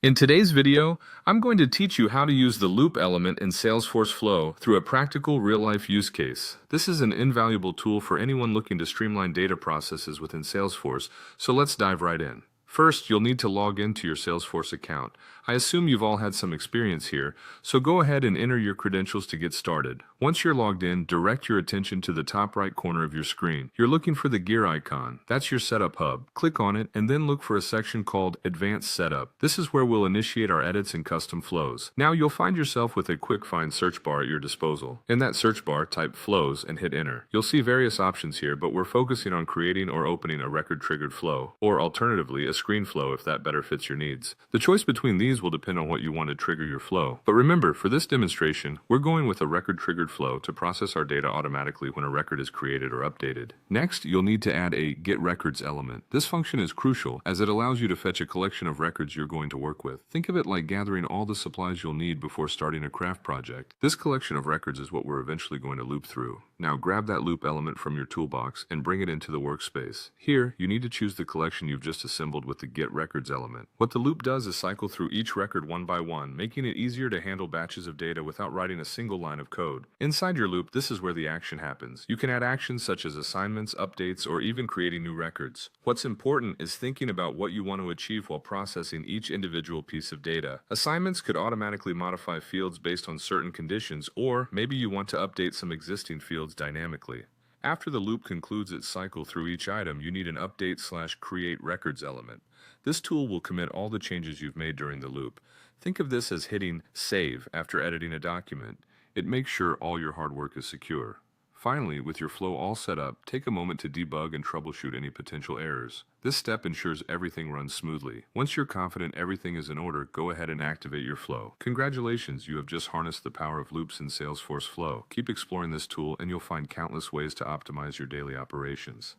In today's video, I'm going to teach you how to use the loop element in Salesforce Flow through a practical real-life use case. This is an invaluable tool for anyone looking to streamline data processes within Salesforce, so let's dive right in. First, you'll need to log into your Salesforce account. I assume you've all had some experience here, so go ahead and enter your credentials to get started. Once you're logged in, direct your attention to the top right corner of your screen. You're looking for the gear icon. That's your setup hub. Click on it and then look for a section called Advanced Setup. This is where we'll initiate our edits and custom flows. Now you'll find yourself with a quick find search bar at your disposal. In that search bar, type flows and hit enter. You'll see various options here, but we're focusing on creating or opening a record-triggered flow, or alternatively, a screenflow if that better fits your needs. The choice between these will depend on what you want to trigger your flow. But remember, for this demonstration, we're going with a record-triggered flow to process our data automatically when a record is created or updated. Next, you'll need to add a Get Records element. This function is crucial as it allows you to fetch a collection of records you're going to work with. Think of it like gathering all the supplies you'll need before starting a craft project. This collection of records is what we're eventually going to loop through. Now grab that loop element from your toolbox and bring it into the workspace. Here, you need to choose the collection you've just assembled with the Get Records element. What the loop does is cycle through each record one by one, making it easier to handle batches of data without writing a single line of code. Inside your loop, this is where the action happens. You can add actions such as assignments, updates, or even creating new records. What's important is thinking about what you want to achieve while processing each individual piece of data. Assignments could automatically modify fields based on certain conditions, or maybe you want to update some existing fields dynamically. After the loop concludes its cycle through each item, you need an update/create records element. This tool will commit all the changes you've made during the loop. Think of this as hitting save after editing a document. It makes sure all your hard work is secure. Finally, with your flow all set up, take a moment to debug and troubleshoot any potential errors. This step ensures everything runs smoothly. Once you're confident everything is in order, go ahead and activate your flow. Congratulations, you have just harnessed the power of loops in Salesforce Flow. Keep exploring this tool and you'll find countless ways to optimize your daily operations.